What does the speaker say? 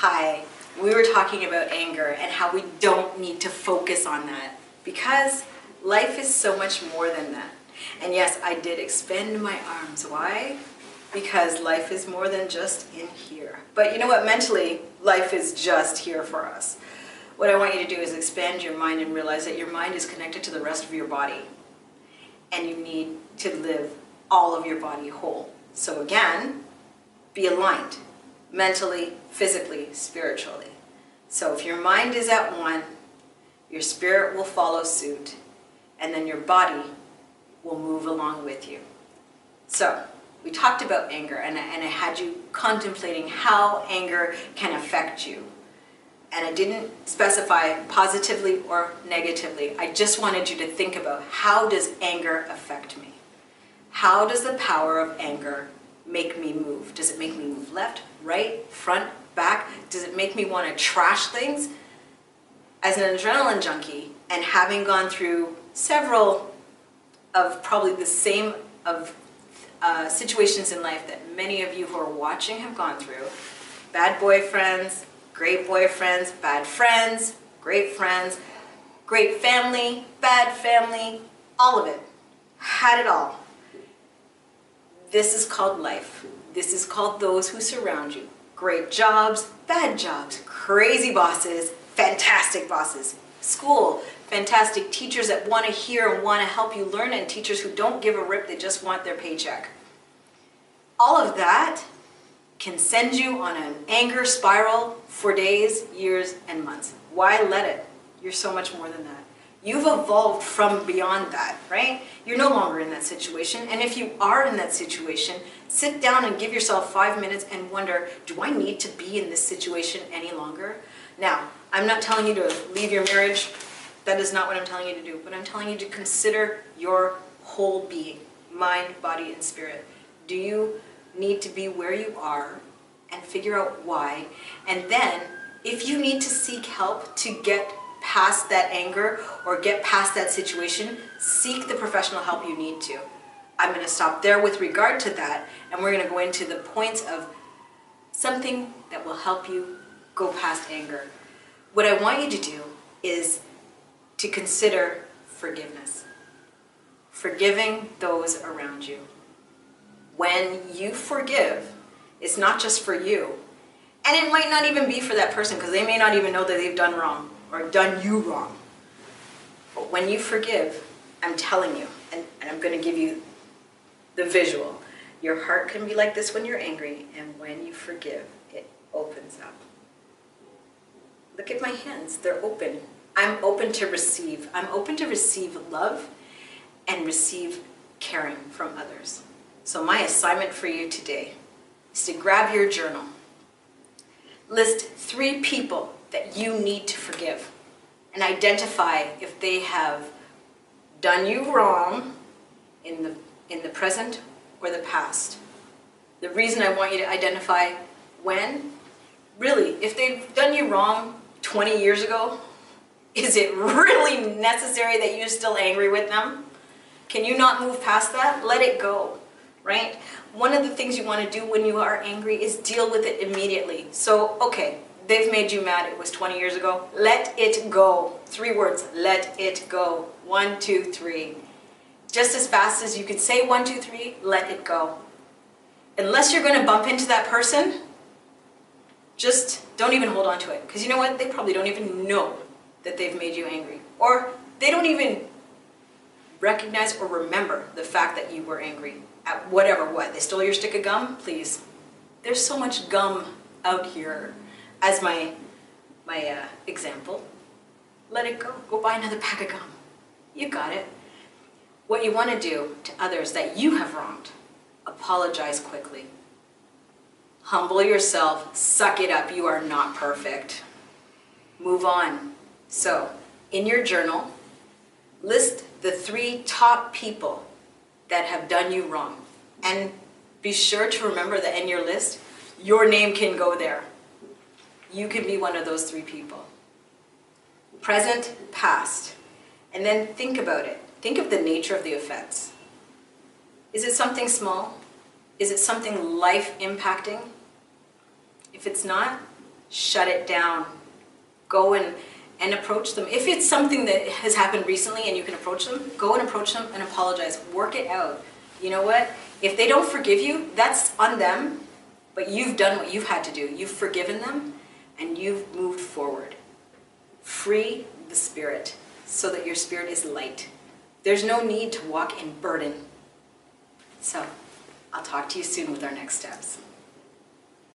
Hi, we were talking about anger and how we don't need to focus on that because life is so much more than that. And yes, I did expand my arms. Why? Because life is more than just in here. But you know what? Mentally, life is just here for us. What I want you to do is expand your mind and realize that your mind is connected to the rest of your body. And you need to live all of your body whole. So again, be aligned. Mentally, physically, spiritually. So if your mind is at one, your spirit will follow suit, and then your body will move along with you. So we talked about anger, and I had you contemplating how anger can affect you. And I didn't specify positively or negatively. I just wanted you to think about, how does anger affect me? How does the power of anger make me move? Does it make me move left, right, front, back? Does it make me want to trash things? As an adrenaline junkie, and having gone through several of probably the same situations in life that many of you who are watching have gone through, bad boyfriends, great boyfriends, bad friends, great family, bad family, all of it. Had it all. This is called life. This is called those who surround you. Great jobs, bad jobs, crazy bosses, fantastic bosses. School, fantastic teachers that want to hear and want to help you learn, and teachers who don't give a rip, they just want their paycheck. All of that can send you on an anger spiral for days, years, and months. Why let it? You're so much more than that. You've evolved from beyond that, right? You're no longer in that situation. And if you are in that situation, sit down and give yourself 5 minutes and wonder, do I need to be in this situation any longer? Now, I'm not telling you to leave your marriage. That is not what I'm telling you to do. But I'm telling you to consider your whole being, mind, body, and spirit. Do you need to be where you are and figure out why? And then, if you need to seek help to get past that anger or get past that situation, seek the professional help you need to. I'm going to stop there with regard to that, and we're going to go into the points of something that will help you go past anger. What I want you to do is to consider forgiveness. Forgiving those around you. When you forgive, it's not just for you. And it might not even be for that person, because they may not even know that they've done wrong or done you wrong. But when you forgive, I'm telling you, and I'm going to give you the visual. Your heart can be like this when you're angry, and when you forgive, it opens up. Look at my hands, they're open. I'm open to receive. I'm open to receive love and receive caring from others. So my assignment for you today is to grab your journal. List 3 people that you need to forgive and identify if they have done you wrong in the present or the past. The reason I want you to identify when, really, if they've done you wrong 20 years ago, is it really necessary that you're still angry with them? Can you not move past that? Let it go, right? One of the things you want to do when you are angry is deal with it immediately. So, okay, they've made you mad. It was 20 years ago. Let it go. 3 words. Let it go. 1, 2, 3. Just as fast as you can say 1, 2, 3, let it go. Unless you're going to bump into that person, just don't even hold on to it. Because you know what? They probably don't even know that they've made you angry. Or they don't even recognize or remember the fact that you were angry at whatever. What? They stole your stick of gum? Please. There's so much gum out here. As my example, let it go. Go buy another pack of gum. You got it. What you want to do to others that you have wronged, apologize quickly. Humble yourself. Suck it up. You are not perfect. Move on. So, in your journal, list the 3 top people that have done you wrong. And be sure to remember that in your list, your name can go there. You can be one of those 3 people. Present, past. And then think about it. Think of the nature of the offense. Is it something small? Is it something life impacting? If it's not, shut it down. Go and approach them. If it's something that has happened recently and you can approach them, go and approach them and apologize. Work it out. You know what? If they don't forgive you, that's on them, but you've done what you've had to do. You've forgiven them and you've moved forward. Free the spirit so that your spirit is light. There's no need to walk in burden. So, I'll talk to you soon with our next steps.